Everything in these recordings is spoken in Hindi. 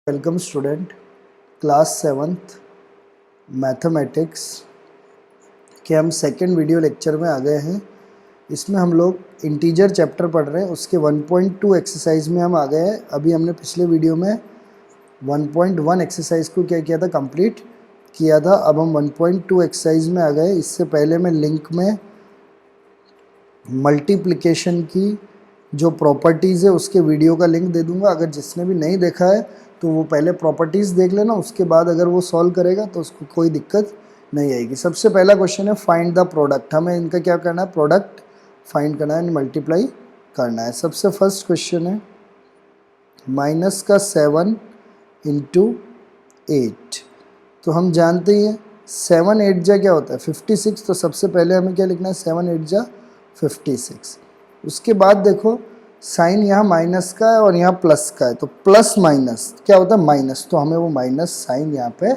Welcome student, class 7th mathematics के हम सेकेंड वीडियो लेक्चर में आ गए हैं। इसमें हम लोग इंटीजर चैप्टर पढ़ रहे हैं, उसके 1.2 एक्सरसाइज में हम आ गए हैं। अभी हमने पिछले वीडियो में 1.1 एक्सरसाइज को क्या किया था, कंप्लीट किया था। अब हम 1.2 एक्सरसाइज में आ गए। इससे पहले मैं लिंक में मल्टीप्लिकेशन की जो प्रॉपर्टीज़ है उसके वीडियो का लिंक दे दूंगा। अगर जिसने भी नहीं देखा है तो वो पहले प्रॉपर्टीज़ देख लेना, उसके बाद अगर वो सॉल्व करेगा तो उसको कोई दिक्कत नहीं आएगी। सबसे पहला क्वेश्चन है फाइंड द प्रोडक्ट। हमें इनका क्या करना है, प्रोडक्ट फाइंड करना है, मल्टीप्लाई करना है। सबसे फर्स्ट क्वेश्चन है माइनस का 7 इंटू 8। तो हम जानते ही हैं 7 8 जा क्या होता है 56। तो सबसे पहले हमें क्या लिखना है, 7 8 जा 56। उसके बाद देखो साइन यहाँ माइनस का है और यहाँ प्लस का है, तो प्लस माइनस क्या होता है, माइनस। तो हमें वो माइनस साइन यहाँ पे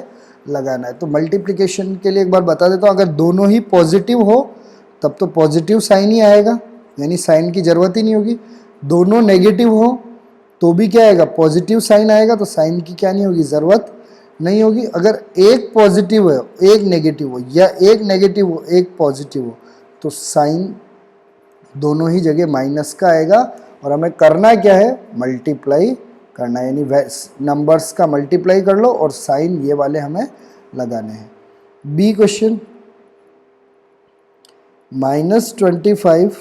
लगाना है। तो मल्टीप्लिकेशन के लिए एक बार बता देता हूँ, अगर दोनों ही पॉजिटिव हो तब तो पॉजिटिव साइन ही आएगा, यानी साइन की ज़रूरत ही नहीं होगी। दोनों नेगेटिव हो तो भी क्या आएगा, पॉजिटिव साइन आएगा, तो साइन की क्या नहीं होगी, ज़रूरत नहीं होगी। अगर एक पॉजिटिव है एक नेगेटिव हो, या एक नेगेटिव हो एक पॉजिटिव हो, तो साइन दोनों ही जगह माइनस का आएगा। और हमें करना क्या है, मल्टीप्लाई करना है, यानी नंबर्स का मल्टीप्लाई कर लो और साइन ये वाले हमें लगाने हैं। बी क्वेश्चन, -25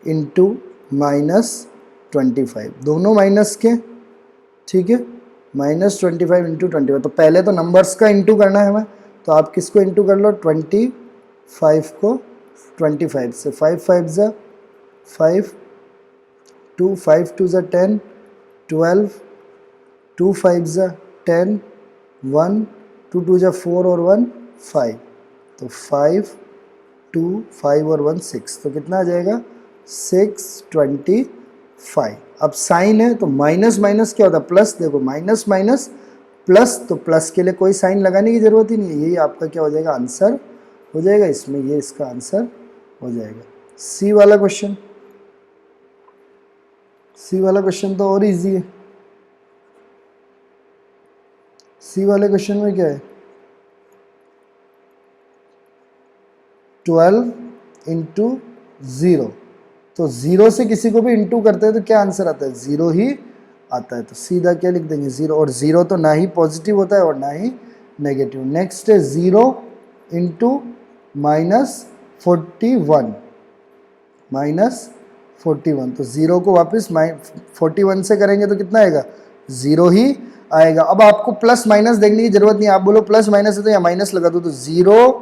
इंटू -25, दोनों माइनस के, ठीक है। -25 इंटू 25, तो पहले तो नंबर्स का इंटू करना है हमें, तो आप किसको इंटू कर लो, 25 को 25 से, 5 5 ज़ा 5, 2 5 2 ज़ा 10, 12, 2 5 ज़ा 10, 1 2 2 ज़ा 4 और 1 5, तो 5 2 5 और 1 6, तो कितना आ जाएगा 625। अब साइन है तो माइनस माइनस क्या होता है, प्लस। देखो माइनस माइनस प्लस, तो प्लस के लिए कोई साइन लगाने की ज़रूरत ही नहीं है। यही आपका क्या हो जाएगा, आंसर हो जाएगा। इसमें ये इसका आंसर हो जाएगा। सी वाला क्वेश्चन, सी वाला क्वेश्चन तो और इजी है। सी वाले क्वेश्चन में क्या है, 12 इंटू 0, तो 0 से किसी को भी इंटू करते हैं तो क्या आंसर आता है, 0 ही आता है। तो सीधा क्या लिख देंगे, 0। और 0 तो ना ही पॉजिटिव होता है और ना ही नेगेटिव। नेक्स्ट है 0 इंटू -41, -41, तो 0 को वापस 41 से करेंगे तो कितना आएगा, 0 ही आएगा। अब आपको प्लस माइनस देखने की जरूरत नहीं, आप बोलो प्लस माइनस है तो यहाँ माइनस लगा दो, तो 0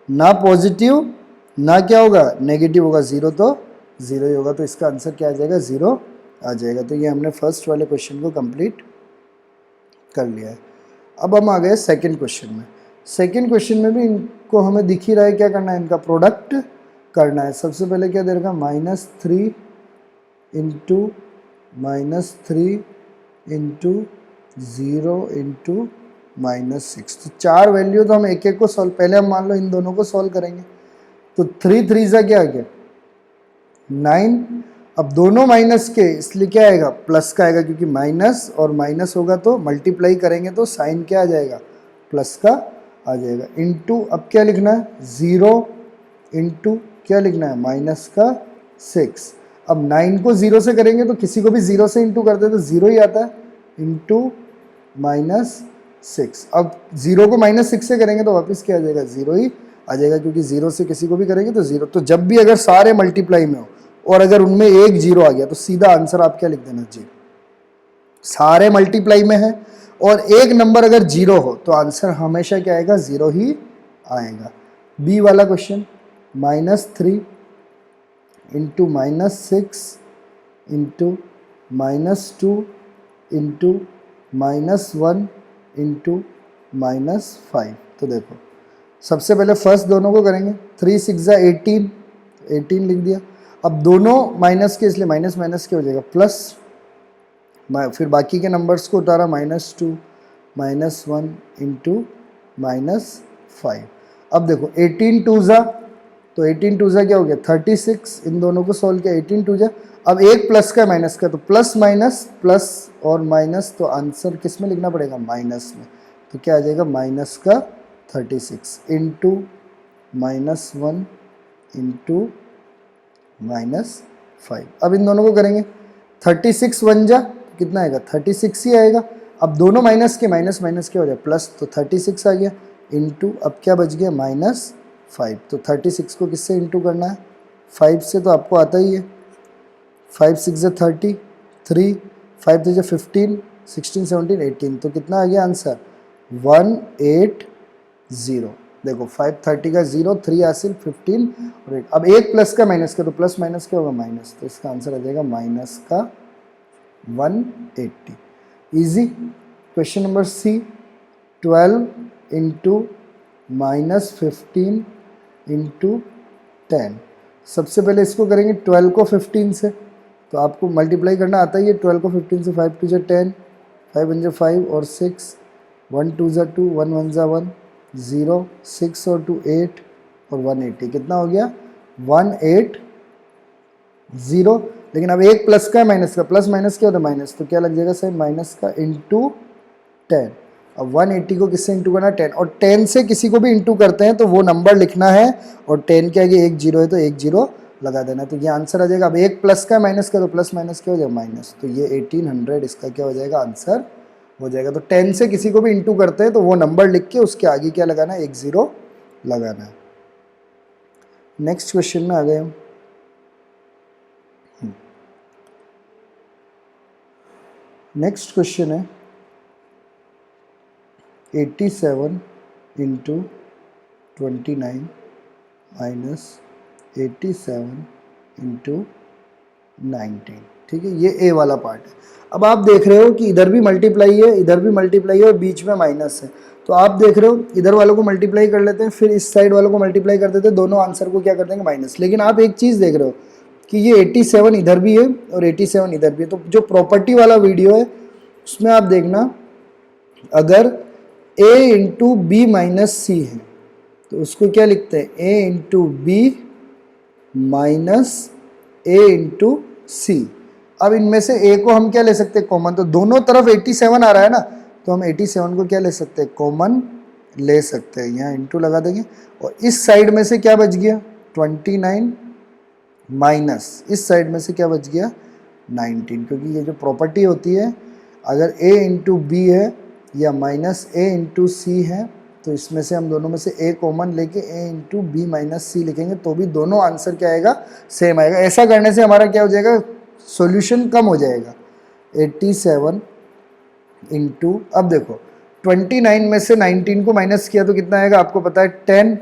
ना पॉजिटिव ना क्या होगा, नेगेटिव होगा, 0 तो 0 ही होगा। तो इसका आंसर क्या आ जाएगा, 0 आ जाएगा। तो ये हमने फर्स्ट वाले क्वेश्चन को कंप्लीट कर लिया है। अब हम आ गए सेकंड क्वेश्चन में। सेकंड क्वेश्चन में भी इनको हमें दिख ही रहा है क्या करना है, इनका प्रोडक्ट करना है। सबसे पहले क्या दे रखा, -3 इंटू -3 इंटू 0 इंटू -6, तो 4 वैल्यू तो हम एक एक को सॉल्व, पहले हम मान लो इन दोनों को सॉल्व करेंगे। तो 3 3 सा क्या आ गया 9। अब दोनों माइनस के, इसलिए क्या आएगा, प्लस का आएगा, क्योंकि माइनस और माइनस होगा तो मल्टीप्लाई करेंगे तो साइन क्या आ जाएगा, प्लस का आ जाएगा। इंटू अब क्या लिखना है, 0 इंटू क्या लिखना है, माइनस का 6। अब 9 को 0 से करेंगे तो किसी को भी 0 से इंटू करते तो 0 ही आता है, इंटू -6। अब 0 को -6 से करेंगे तो वापस क्या आ जाएगा, 0 ही आ जाएगा, क्योंकि 0 से किसी को भी करेंगे तो 0। तो जब भी अगर सारे मल्टीप्लाई में हो और अगर उनमें एक 0 आ गया तो सीधा आंसर आप क्या लिख देना, जी। सारे मल्टीप्लाई में है और एक नंबर अगर 0 हो तो आंसर हमेशा क्या आएगा, 0 ही आएगा। बी वाला question, -3 into -6 into -2 into -1 into -5। तो देखो सबसे पहले फर्स्ट दोनों को करेंगे, 3 6 ज़ा 18, 18 लिख दिया। अब दोनों माइनस के, इसलिए माइनस माइनस के हो जाएगा प्लस, फिर बाकी के नंबर्स को उतारा, -2 -1 इंटू -5। अब देखो 18 2 ज़ा तो 18 टू जा क्या हो गया 36, इन दोनों को सॉल्व किया 18 टू जा। अब एक प्लस का माइनस का, तो प्लस माइनस प्लस और माइनस, तो आंसर किस में लिखना पड़ेगा माइनस में। तो क्या आ जाएगा माइनस का 36 इंटू -1 इंटू -5। अब इन दोनों को करेंगे 36 वन जा कितना आएगा 36 ही आएगा। अब दोनों माइनस के माइनस माइनस क्या हो जाए प्लस, तो 36 आ गया इंटू अब क्या बच गया -5। तो 36 को किससे इंटू करना है 5 से, तो आपको आता ही है 5 6 जा 30, 3 5 3 जा 15, 16 17 18, तो कितना आ गया आंसर 180। देखो 5 30 का 0, 3 हासिल 15 और 8। अब एक प्लस का माइनस का, तो प्लस माइनस क्या होगा माइनस, तो इसका आंसर आ जाएगा माइनस का 180। Easy. Question number C, 12 into -15 into 10। सबसे पहले इसको करेंगे 12 को 15 से, तो आपको मल्टीप्लाई करना आता ही है 12 को 15 से। 5 2 जा 10, 5 1 जा 5 और 6, 1 2 जा 2, 1 1 जा 1, 0 6 और 2 8 और 180, कितना हो गया 180। लेकिन अब एक प्लस का है माइनस का, प्लस माइनस क्या होता है माइनस, तो क्या लग जाएगा सर माइनस का इंटू 10। अब 180 को किससे इंटू करना है 10, और 10 से किसी को भी इंटू करते हैं तो वो नंबर लिखना है, और 10 के आगे एक जीरो है तो एक जीरो लगा देना, तो ये आंसर आ जाएगा। अब एक प्लस का माइनस का, तो प्लस माइनस क्या हो जाएगा माइनस, तो ये 1800 इसका क्या हो जाएगा आंसर हो जाएगा। तो 10 से किसी को भी इंटू करते हैं तो वो नंबर लिख के उसके आगे क्या लगाना है एक जीरो लगाना है। नेक्स्ट क्वेश्चन में आ गए हम। नेक्स्ट क्वेश्चन है 87 इंटू 29 माइनस 87 इंटू 19। ठीक है, ये ए वाला पार्ट है। अब आप देख रहे हो कि इधर भी मल्टीप्लाई है, इधर भी मल्टीप्लाई है और बीच में माइनस है, तो आप देख रहे हो इधर वालों को मल्टीप्लाई कर लेते हैं, फिर इस साइड वालों को मल्टीप्लाई कर देते हैं, दोनों आंसर को क्या कर देंगे माइनस। लेकिन आप एक चीज़ देख रहे हो कि ये 87 इधर भी है और 87 इधर भी है, तो जो प्रॉपर्टी वाला वीडियो है उसमें आप देखना, अगर a into B minus C है तो उसको क्या लिखते हैं a into B minus a into C. अब इनमें से a को हम क्या ले सकते हैं कॉमन, तो दोनों तरफ 87 आ रहा है ना, तो हम 87 को क्या ले सकते हैं कॉमन ले सकते हैं, यहाँ इंटू लगा देंगे। और इस साइड में से क्या बच गया 29 माइनस इस साइड में से क्या बच गया 19, क्योंकि ये जो प्रॉपर्टी होती है अगर a इंटू बी है या माइनस a इंटू सी है, तो इसमें से हम दोनों में से a कॉमन लेके a इंटू बी माइनस सी लिखेंगे तो भी दोनों आंसर क्या आएगा सेम आएगा। ऐसा करने से हमारा क्या हो जाएगा सॉल्यूशन कम हो जाएगा। 87 इंटू, अब देखो 29 में से 19 को माइनस किया तो कितना आएगा आपको पता है 10,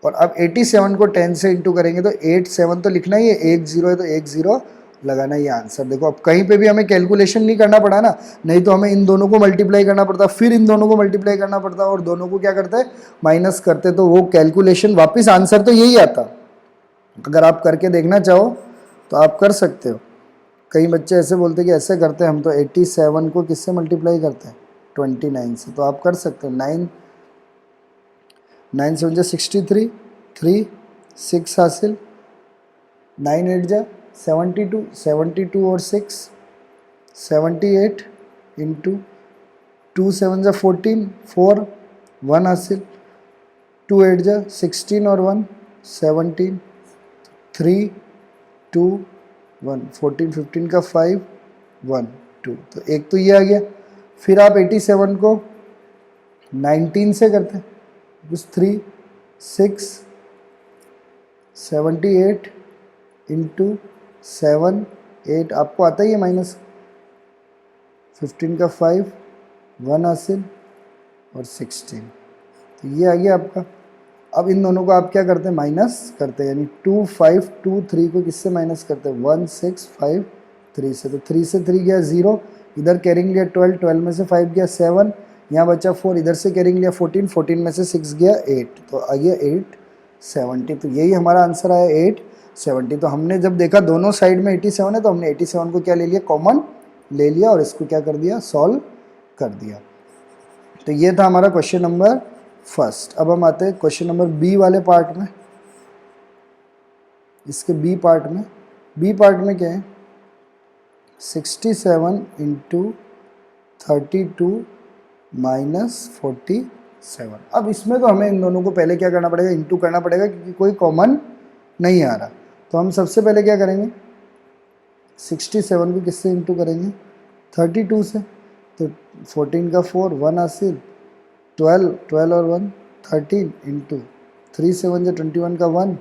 और अब 87 को 10 से इंटू करेंगे तो 87 तो लिखना ही है, एक जीरो है तो एक जीरो लगाना ये आंसर। देखो अब कहीं पे भी हमें कैलकुलेशन नहीं करना पड़ा ना, नहीं तो हमें इन दोनों को मल्टीप्लाई करना पड़ता, फिर इन दोनों को मल्टीप्लाई करना पड़ता और दोनों को क्या करते हैं माइनस करते, तो वो कैलकुलेशन वापस आंसर तो यही आता। अगर आप करके देखना चाहो तो आप कर सकते हो। कई बच्चे ऐसे बोलते कि ऐसे करते हैं हम, तो 87 को किससे मल्टीप्लाई करते हैं 29 से, तो आप कर सकते हो। 9 7 जा 63, 3 6 हासिल, 9 8 जा 72, 72 और 6 78 इंटू 2 7 जा 14, 4 1 हासिल, 2 8 जा 16 और 1 17, 3 2 1 14 15 का 5 1 2, तो एक तो ये आ गया। फिर आप 87 को 19 से करते हैं, 3 6 78 इंटू 7 8, आपको आता ही है माइनस 15 का 5 1 हासिल और 16, तो ये आ गया आपका। अब इन दोनों को आप क्या करते हैं माइनस करते हैं, यानी 2 5 2 3 को किससे माइनस करते हैं 1 6 5 3 से, तो 3 से 3 गया 0, इधर कैरिंग लिया 12, 12 में से 5 गया 7, यहाँ बचा 4, इधर से कैरिंग लिया 14, 14 में से 6 गया 8, तो आ गया 870, तो यही हमारा आंसर आया 870। तो हमने जब देखा दोनों साइड में 87 है तो हमने 87 को क्या ले लिया कॉमन ले लिया और इसको क्या कर दिया सॉल्व कर दिया। तो ये था हमारा क्वेश्चन नंबर फर्स्ट। अब हम आते हैं क्वेश्चन नंबर बी वाले पार्ट में। इसके बी पार्ट में क्या है 67 इंटू 32 माइनस 47। अब इसमें तो हमें इन दोनों को पहले क्या करना पड़ेगा, इंटू करना पड़ेगा, क्योंकि कोई कॉमन नहीं आ रहा। तो हम सबसे पहले क्या करेंगे 67 को किससे इंटू करेंगे 32 से, तो 14 का 4 1 हासिल 12 और 1 13 इंटू 3 7 जा 21 का 1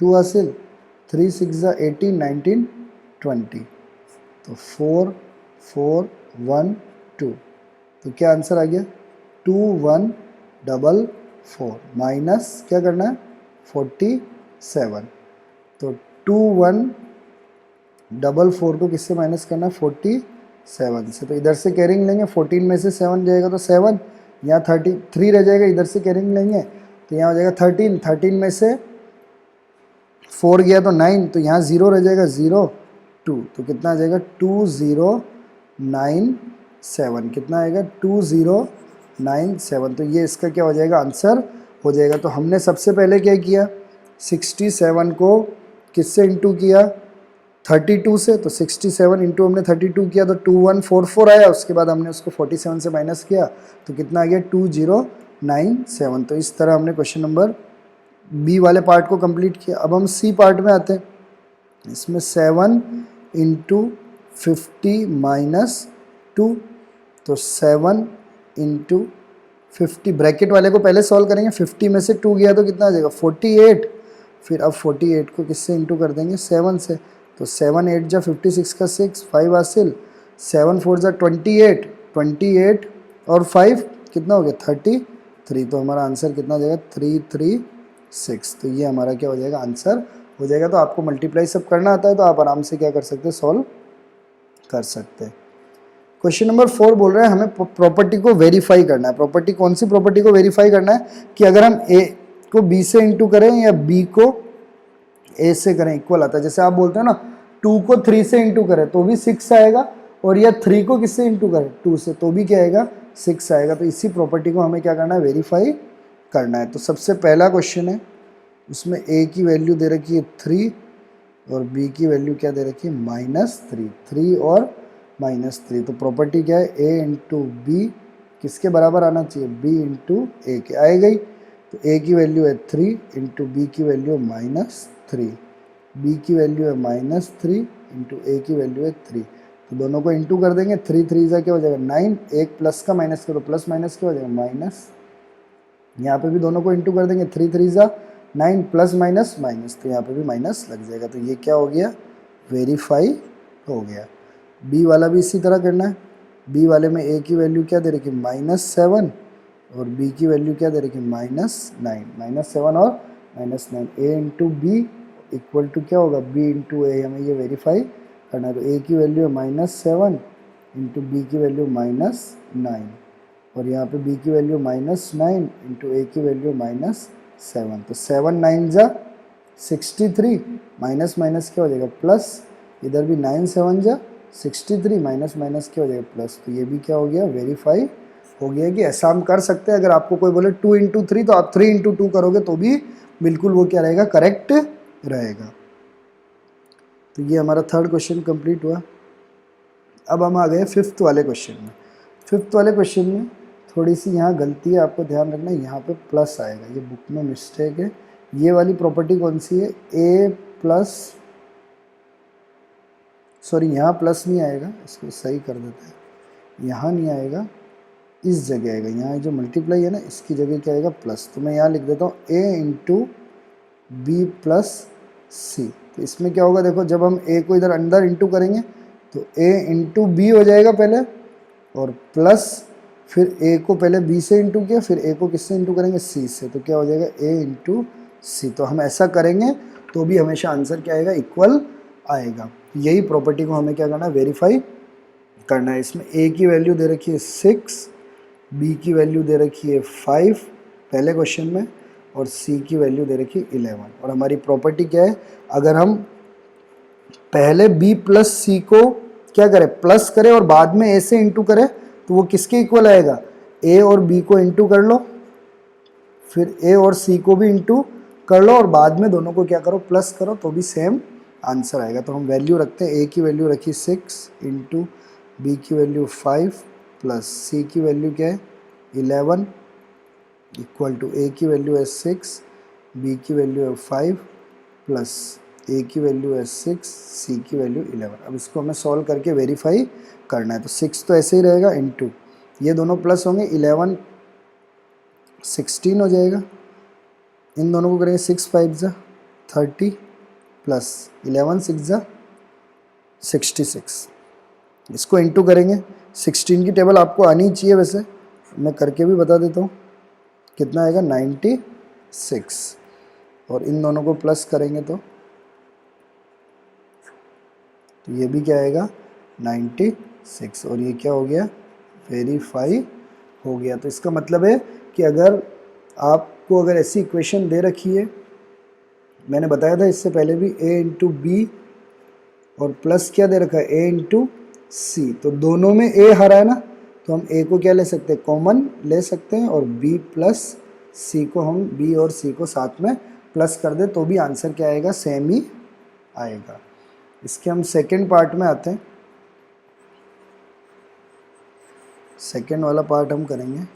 2 हासिल 3 6 जा 18 19 20, तो 4 4 1 2, तो क्या आंसर आ गया 2144 माइनस क्या करना है 47, तो 2144 को किससे माइनस करना है 47 से, तो इधर से कैरिंग लेंगे 14 में से 7 जाएगा तो 7, यहाँ 33 रह जाएगा, इधर से कैरिंग लेंगे तो यहाँ हो जाएगा 13 में से 4 गया तो 9, तो यहाँ 0 रह जाएगा 0 2, तो कितना आ जाएगा 2097, कितना आएगा 2097, तो ये इसका क्या हो जाएगा आंसर हो जाएगा। तो हमने सबसे पहले क्या किया 67 को किससे इंटू किया 32 से, तो 67 इंटू हमने 32 किया तो 2144 आया, उसके बाद हमने उसको 47 से माइनस किया तो कितना आ गया 2097। तो इस तरह हमने क्वेश्चन नंबर बी वाले पार्ट को कंप्लीट किया। अब हम सी पार्ट में आते हैं, इसमें 7 इंटू 50 माइनस 2, तो 7 इंटू 50 ब्रैकेट वाले को पहले सॉल्व करेंगे, 50 में से 2 गया तो कितना आ जाएगा 48, फिर अब 48 को किससे इंटू कर देंगे 7 से, तो 7 8 जा 56 का 6 5 हासिल 7 4 जा 28 28 और 5 कितना हो गया 33, तो हमारा आंसर कितना हो जाएगा 336, तो ये हमारा क्या हो जाएगा आंसर हो जाएगा। तो आपको मल्टीप्लाई सब करना आता है तो आप आराम से क्या कर सकते हैं सॉल्व कर सकते हैं। क्वेश्चन नंबर 4 बोल रहा है हमें प्रॉपर्टी को वेरीफाई करना है। प्रॉपर्टी कौन सी प्रॉपर्टी को वेरीफाई करना है कि अगर हम ए को बी से इंटू करें या बी को ए से करें इक्वल आता है। जैसे आप बोलते हो ना 2 को 3 से इंटू करें तो भी 6 आएगा, और या 3 को किससे इंटू करें 2 से तो भी क्या आएगा 6 आएगा। तो इसी प्रॉपर्टी को हमें क्या करना है वेरीफाई करना है। तो सबसे पहला क्वेश्चन है, उसमें ए की वैल्यू दे रखी है 3 और बी की वैल्यू क्या दे रखी है -3, 3 और -3। तो प्रॉपर्टी क्या है ए इंटू बी किसके बराबर आना चाहिए बी इंटू ए के, आएगा ही। तो ए की वैल्यू है 3 इंटू बी की वैल्यू है -3, बी की वैल्यू है -3 इंटू ए की वैल्यू है 3, तो दोनों को इंटू कर देंगे 3 3 जा क्या हो जाएगा 9, एक प्लस का माइनस करो प्लस माइनस क्या हो जाएगा माइनस, यहाँ पे भी दोनों को इंटू कर देंगे 3 3 जा 9 प्लस माइनस माइनस, तो यहाँ पे भी माइनस लग जाएगा। तो ये क्या हो गया वेरीफाई हो गया। बी वाला भी इसी तरह करना है। बी वाले में ए की वैल्यू क्या दे रखी -7 और बी की वैल्यू क्या दे रखी -9, -7 और -9, ए इंटू बी इक्वल टू क्या होगा बी इंटू ए, हमें ये वेरीफाई करना है। तो ए की वैल्यू है -7 इंटू बी की वैल्यू -9 और यहाँ पे बी की वैल्यू -9 इंटू ए की वैल्यू -7, तो 7 9 जा 63 माइनस माइनस क्या हो जाएगा प्लस, इधर भी 9 7 जा 63 माइनस माइनस क्या हो जाएगा प्लस, तो ये भी क्या हो गया वेरीफाई हो गया कि ऐसा हम कर सकते हैं। अगर आपको कोई बोले 2 इंटू 3 तो आप 3 इंटू 2 करोगे तो भी बिल्कुल वो क्या रहेगा करेक्ट रहेगा। तो ये हमारा थर्ड क्वेश्चन कंप्लीट हुआ। अब हम आ गए फिफ्थ वाले क्वेश्चन में। फिफ्थ वाले क्वेश्चन में थोड़ी सी यहाँ गलती है, आपको ध्यान रखना है, यहाँ पे प्लस आएगा, ये बुक में मिस्टेक है। ये वाली प्रॉपर्टी कौन सी है ए प्लस, सॉरी यहाँ प्लस नहीं आएगा, इसको सही कर देते हैं, यहाँ नहीं आएगा, इस जगह आएगा, यहाँ जो मल्टीप्लाई है ना इसकी जगह क्या आएगा प्लस, तो मैं यहाँ लिख देता हूँ ए इंटू बी प्लस सी। तो इसमें क्या होगा देखो, जब हम ए को इधर अंदर इंटू करेंगे तो ए इंटू बी हो जाएगा पहले, और प्लस फिर ए को पहले बी से इंटू किया, फिर ए को किससे इंटू करेंगे सी से, तो क्या हो जाएगा ए इंटू सी। तो हम ऐसा करेंगे तो भी हमेशा आंसर क्या आएगा इक्वल आएगा। यही प्रॉपर्टी को हमें क्या करना है वेरीफाई करना है। इसमें ए की वैल्यू दे रखी है 6, बी की वैल्यू दे रखी है 5 पहले क्वेश्चन में, और सी की वैल्यू दे रखी है 11। और हमारी प्रॉपर्टी क्या है, अगर हम पहले बी प्लस सी को क्या करें प्लस करें और बाद में ए से इंटू करें तो वो किसके इक्वल आएगा, ए और बी को इंटू कर लो, फिर ए और सी को भी इंटू कर लो और बाद में दोनों को क्या करो, प्लस करो, तो भी सेम आंसर आएगा। तो हम वैल्यू रखते हैं, ए की वैल्यू रखी 6 इंटू बी की वैल्यू 5 प्लस सी की वैल्यू क्या है 11 इक्वल टू ए की वैल्यू है 6, बी की वैल्यू है 5 प्लस ए की वैल्यू है 6, सी की वैल्यू 11। अब इसको हमें सॉल्व करके वेरीफाई करना है। तो 6 तो ऐसे ही रहेगा इंटू ये दोनों प्लस होंगे 11 16 हो जाएगा, इन दोनों को करेंगे 6 5 जा 30 प्लस 11 6 जा 66, इसको इंटू करेंगे। 16 की टेबल आपको आनी चाहिए, वैसे मैं करके भी बता देता हूँ कितना आएगा 96, और इन दोनों को प्लस करेंगे तो ये भी क्या आएगा 96, और ये क्या हो गया वेरीफाई हो गया। तो इसका मतलब है कि अगर आपको अगर ऐसी इक्वेशन दे रखी है, मैंने बताया था इससे पहले भी, a इंटू बी और प्लस क्या दे रखा है a इंटू सी, तो दोनों में a हरा है ना, तो हम a को क्या ले सकते हैं कॉमन ले सकते हैं, और b प्लस सी को हम b और c को साथ में प्लस कर दे तो भी आंसर क्या आएगा सेम ही आएगा। इसके हम सेकेंड पार्ट में आते हैं, सेकेंड वाला पार्ट हम करेंगे।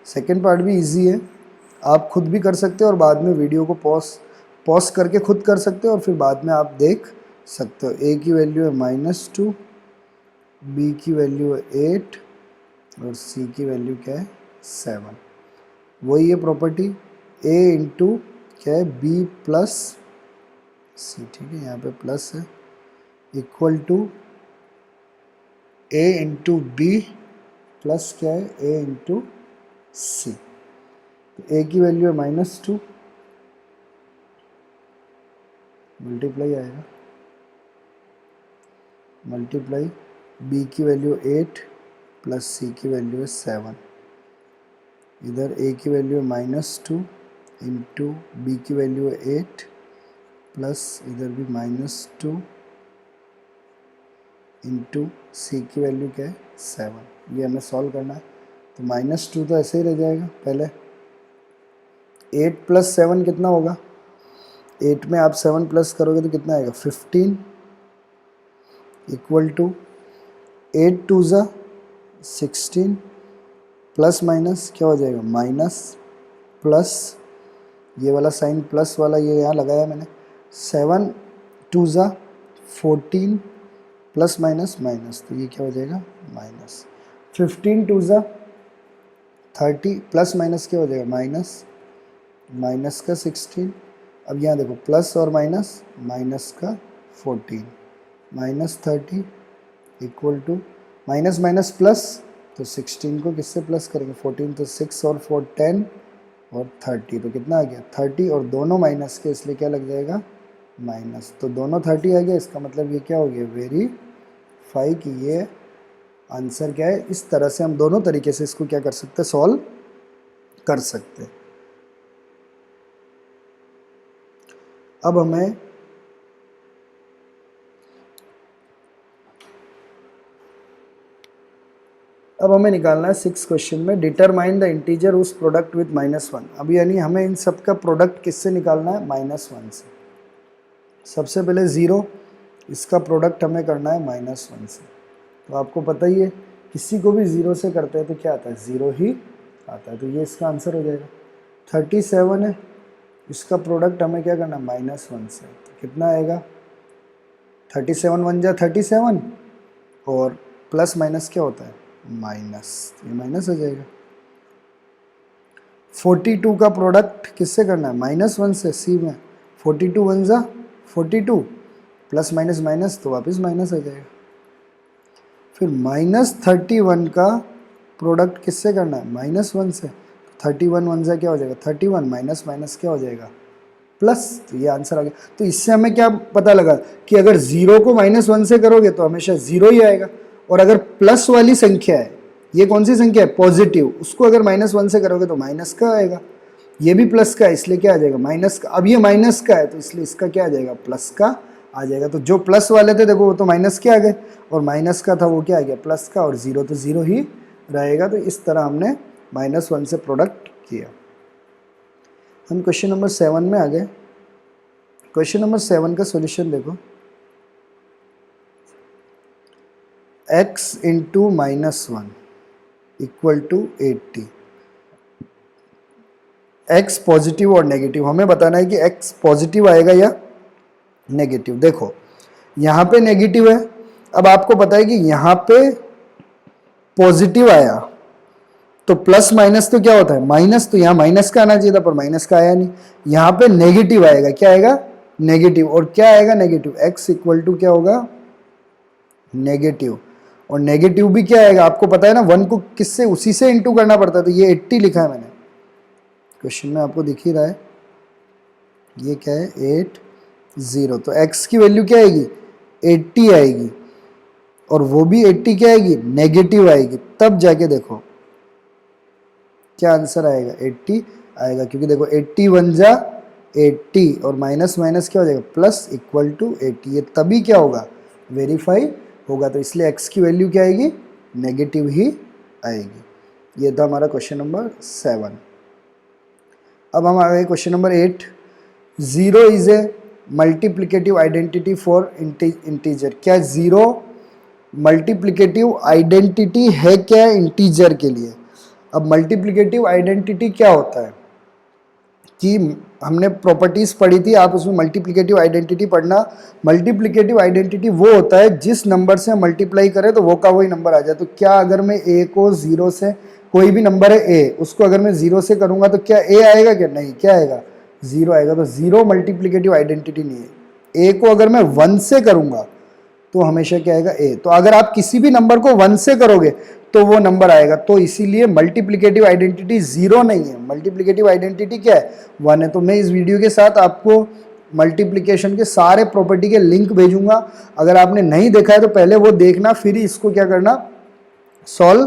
सेकेंड पार्ट भी इजी है, आप खुद भी कर सकते हो और बाद में वीडियो को पॉज करके खुद कर सकते हो और फिर बाद में आप देख सकते हो। a की वैल्यू है -2, b की वैल्यू है 8 और c की वैल्यू क्या है 7। वही है प्रॉपर्टी, a इंटू क्या है b प्लस c, ठीक है यहाँ पे प्लस है, equal to a into b plus क्या है a इंटू सी। तो a की वैल्यू है -2, मल्टीप्लाई आएगा, मल्टीप्लाई b की वैल्यू 8 प्लस c की वैल्यू है 7, इधर a की वैल्यू है -2 इंटू बी की वैल्यू है 8 प्लस इधर भी -2 इंटू सी की वैल्यू क्या है 7। ये हमें सॉल्व करना है, तो -2 तो ऐसे ही रह जाएगा। पहले 8 प्लस 7 कितना होगा, 8 में आप 7 प्लस करोगे तो कितना आएगा 15 इक्वल टू 8 2 ज़ा 16 प्लस माइनस क्या हो जाएगा माइनस, प्लस ये वाला साइन प्लस वाला ये यहाँ लगाया मैंने, 7 2 ज़ा 14 प्लस माइनस माइनस, तो ये क्या हो जाएगा माइनस, 15 2 ज़ा 30 प्लस माइनस क्या हो जाएगा माइनस, माइनस का 16, अब यहाँ देखो प्लस और माइनस, माइनस का 14 minus 30 equal to minus minus plus, तो 16 को किससे प्लस करेंगे 14, तो 6 और 4 10 और 30, तो कितना आ गया 30, और दोनों माइनस के इसलिए क्या लग जाएगा माइनस, तो दोनों 30 आ गया। इसका मतलब ये क्या हो गया वेरीफाई कि ये आंसर क्या है। इस तरह से हम दोनों तरीके से इसको क्या कर सकते हैं सॉल्व कर सकते हैं। अब हमें निकालना है 6 क्वेश्चन में, डिटरमाइन द इंटीजर उस प्रोडक्ट विथ -1। अब यानी हमें इन सब का प्रोडक्ट किससे निकालना है -1 से। सबसे पहले 0, इसका प्रोडक्ट हमें करना है -1 से। तो आपको पता ही है किसी को भी 0 से करते हैं तो क्या आता है 0 ही आता है, तो ये इसका आंसर हो जाएगा। 37 है, इसका प्रोडक्ट हमें क्या करना है -1 से, तो कितना आएगा 37 1 जा 37 और प्लस माइनस क्या होता है माइनस, तो ये माइनस हो जाएगा। 42 का प्रोडक्ट किससे करना है -1 से, सी में 42 1 जा 42 प्लस माइनस माइनस तो वापस माइनस आ जाएगा। फिर -31 का प्रोडक्ट किससे करना है -1 से, 31 1 जा क्या हो जाएगा 31 माइनस माइनस क्या हो जाएगा प्लस, तो ये आंसर आ गया। तो इससे हमें क्या पता लगा कि अगर 0 को -1 से करोगे तो हमेशा 0 ही आएगा, और अगर प्लस वाली संख्या है, ये कौन सी संख्या है पॉजिटिव, उसको अगर -1 से करोगे तो माइनस का आएगा। ये भी प्लस का है इसलिए क्या आ जाएगा माइनस का, अब ये माइनस का है तो इसलिए इसका क्या आ जाएगा प्लस का आ जाएगा। तो जो प्लस वाले थे देखो वो तो माइनस के आ गए, और माइनस का था वो क्या आ गया प्लस का, और 0 तो 0 ही रहेगा। तो इस तरह हमने -1 से प्रोडक्ट किया। हम क्वेश्चन नंबर 7 में आ गए। क्वेश्चन नंबर 7 का सॉल्यूशन देखो, x into -1 equal to 80। x positive और नेगेटिव, हमें बताना है कि x पॉजिटिव आएगा या नेगेटिव। देखो यहाँ पे नेगेटिव है, अब आपको पता है कि यहाँ पे पॉजिटिव आया तो प्लस माइनस तो क्या होता है माइनस, तो यहाँ माइनस का आना चाहिए था पर माइनस का आया नहीं। यहाँ पे नेगेटिव आएगा, क्या आएगा नेगेटिव, और क्या आएगा नेगेटिव, x इक्वल टू क्या होगा नेगेटिव, और नेगेटिव भी क्या आएगा आपको पता है ना, 1 को किससे उसी से इंटू करना पड़ता है, तो ये 80 लिखा है मैंने क्वेश्चन में, आपको दिख ही रहा है ये क्या है 80, तो x की वैल्यू क्या आएगी 80 आएगी, और वो भी 80 क्या आएगी नेगेटिव आएगी, तब जाके देखो क्या आंसर आएगा 80 आएगा, क्योंकि देखो 80 1 जा 80 और माइनस माइनस क्या हो जाएगा प्लस इक्वल टू 80, ये तभी क्या होगा वेरीफाई होगा, तो इसलिए x की वैल्यू क्या आएगी नेगेटिव ही आएगी। ये था हमारा क्वेश्चन नंबर 7। अब हम आ गए question number 8। 0 is a multiplicative identity for integer. क्या 0 मल्टीप्लिकेटिव आइडेंटिटी है क्या इंटीजर के लिए? अब मल्टीप्लिकेटिव आइडेंटिटी क्या होता है कि हमने प्रॉपर्टीज पढ़ी थी, आप उसमें मल्टीप्लिकेटिव आइडेंटिटी पढ़ना। मल्टीप्लिकेटिव आइडेंटिटी वो होता है जिस नंबर से मल्टीप्लाई करें तो वो का वही नंबर आ जाए। तो क्या अगर मैं a को 0 से, कोई भी नंबर है a, उसको अगर मैं 0 से करूंगा तो क्या a आएगा क्या? नहीं, क्या आएगा 0 आएगा। तो 0 मल्टीप्लिकेटिव आइडेंटिटी नहीं है। a को अगर मैं 1 से करूंगा तो हमेशा क्या आएगा a। तो अगर आप किसी भी नंबर को 1 से करोगे तो वो नंबर आएगा। तो इसीलिए मल्टीप्लिकेटिव आइडेंटिटी 0 नहीं है, मल्टीप्लिकेटिव आइडेंटिटी क्या है 1 है। तो मैं इस वीडियो के साथ आपको मल्टीप्लिकेशन के सारे प्रॉपर्टी के लिंक भेजूंगा, अगर आपने नहीं देखा है तो पहले वो देखना, फिर इसको क्या करना सॉल्व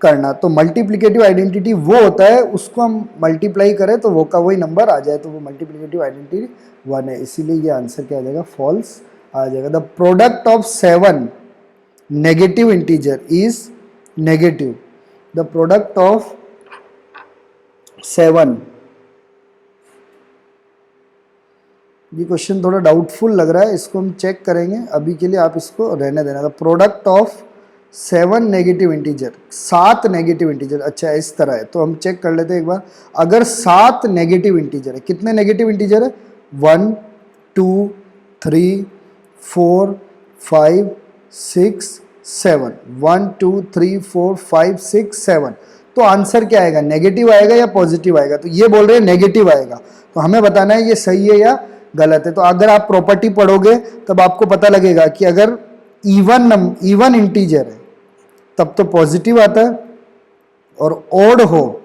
करना। तो मल्टीप्लिकेटिव आइडेंटिटी वो होता है उसको हम मल्टीप्लाई करें तो वो का वही नंबर आ जाए, तो वो मल्टीप्लिकेटिव आइडेंटिटी 1 है। इसीलिए ये आंसर क्या आ जाएगा फॉल्स आ जाएगा। The product of 7 negative integer is negative. The product of 7, ये क्वेश्चन थोड़ा डाउटफुल लग रहा है, इसको हम चेक करेंगे, अभी के लिए आप इसको रहने देना। The product of 7 negative integer, 7 negative integer, अच्छा इस तरह है। तो हम चेक कर लेते हैं एक बार। अगर 7 नेगेटिव इंटीजर है, कितने नेगेटिव इंटीजर है 1 2 3 4 5 6 7, 1 2 3 4 5 6 7, तो आंसर क्या आएगा नेगेटिव आएगा या पॉजिटिव आएगा? तो ये बोल रहे हैं नेगेटिव आएगा, तो हमें बताना है ये सही है या गलत है। तो अगर आप प्रॉपर्टी पढ़ोगे तब आपको पता लगेगा कि अगर इवन इंटीजर है तब तो पॉजिटिव आता है, और ऑड हो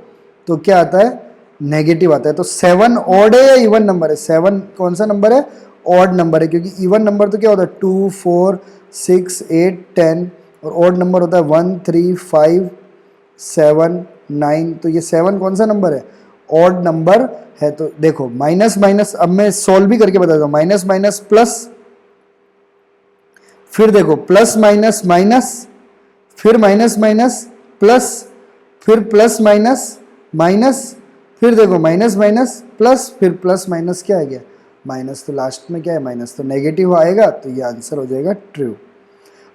तो क्या आता है नेगेटिव आता है। तो 7 ऑड है या इवन नंबर है? 7 कौन सा नंबर है? ऑड नंबर है, क्योंकि इवन नंबर तो क्या होता है 2 4 6 8 10, और ऑड नंबर होता है 1 3 5 7 9। तो ये 7 कौन सा नंबर है? ऑड नंबर है। तो देखो माइनस माइनस, अब मैं सॉल्व भी करके बताता हूँ। माइनस माइनस प्लस, फिर देखो प्लस माइनस माइनस, फिर माइनस माइनस प्लस, फिर प्लस माइनस माइनस, फिर देखो माइनस माइनस प्लस, फिर प्लस माइनस क्या आ गया माइनस, तो लास्ट में क्या है माइनस, तो नेगेटिव आएगा, तो ये आंसर हो जाएगा ट्रू।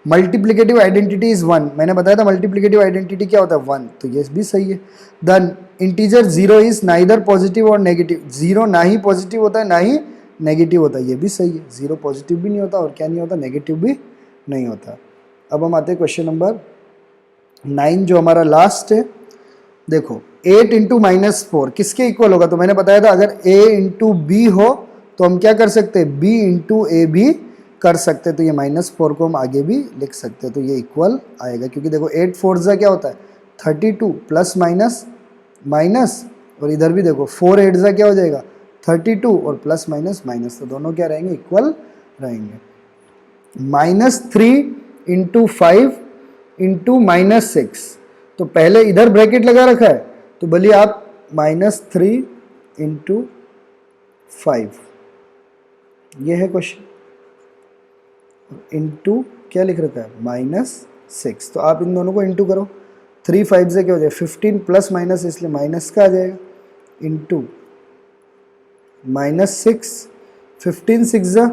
मल्टीप्लिकेटिव आइडेंटिटी इज 1, मैंने बताया था मल्टीप्लिकेटिव आइडेंटिटी क्या होता है 1, तो ये भी सही है। The integer 0 is neither positive और नेगेटिव, 0 ना ही पॉजिटिव होता है ना ही नेगेटिव होता है, ये भी सही है। 0 पॉजिटिव भी नहीं होता और क्या नहीं होता नेगेटिव भी नहीं होता। अब हम आते हैं क्वेश्चन नंबर 9 जो हमारा लास्ट है। देखो 8 इंटू -4 किसके इक्वल होगा? तो मैंने बताया था अगर a इंटू बी हो तो हम क्या कर सकते हैं b इंटू ए भी कर सकते हैं, तो ये -4 को हम आगे भी लिख सकते हैं, तो ये इक्वल आएगा। क्योंकि देखो 8 4 जा क्या होता है 32 प्लस माइनस माइनस, और इधर भी देखो 4 8 जा क्या हो जाएगा 32 और प्लस माइनस माइनस, तो दोनों क्या रहेंगे इक्वल रहेंगे। -3 इंटू 5 इंटू -6, तो पहले इधर ब्रैकेट लगा रखा है तो बोलिए आप -3 इंटू 5, ये है क्वेश्चन, इंटू क्या लिख रखा है -6, तो आप इन दोनों को इंटू करो। 3 5 से क्या हो जाएगा 15 प्लस माइनस, इसलिए माइनस का आ जाएगा, इंटू -6, 15 6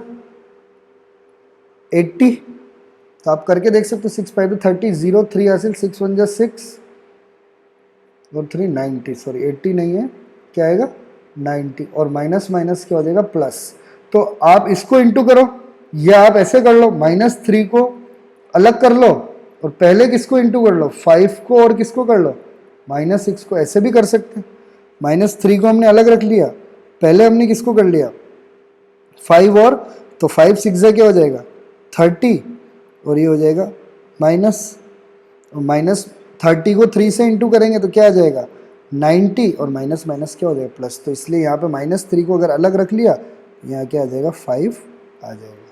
80। तो आप करके देख सकते हो, 6 5 30, 0 3 हासिल, 6 1 6 और 3 90, सॉरी 80 नहीं है, क्या आएगा 90, और माइनस माइनस क्या हो जाएगा प्लस। तो आप इसको इंटू करो, या आप ऐसे कर लो, -3 को अलग कर लो और पहले किसको इंटू कर लो, 5 को और किसको कर लो, -6 को। ऐसे भी कर सकते हैं, -3 को हमने अलग रख लिया, पहले हमने किसको कर लिया 5, और तो 5 6 क्या हो जाएगा 30, और ये हो जाएगा माइनस, और -30 को 3 से इंटू करेंगे तो क्या आ जाएगा 90, और माइनस माइनस क्या हो जाएगा प्लस। तो इसलिए यहाँ पे -3 को अगर अलग रख लिया, यहाँ क्या आ जाएगा 5 आ जाएगा।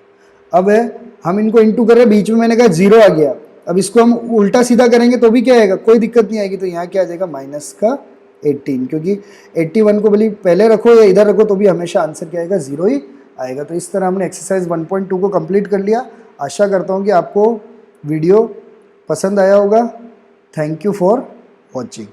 अब है हम इनको इंटू कर रहे हैं, बीच में मैंने कहा 0 आ गया, अब इसको हम उल्टा सीधा करेंगे तो भी क्या आएगा, कोई दिक्कत नहीं आएगी। तो यहाँ क्या आ जाएगा -18, क्योंकि 81 को भले पहले रखो या इधर रखो तो भी हमेशा आंसर क्या आएगा 0 ही आएगा। तो इस तरह हमने एक्सरसाइज 1.2 को कंप्लीट कर लिया। आशा करता हूँ कि आपको वीडियो पसंद आया होगा। Thank you for watching.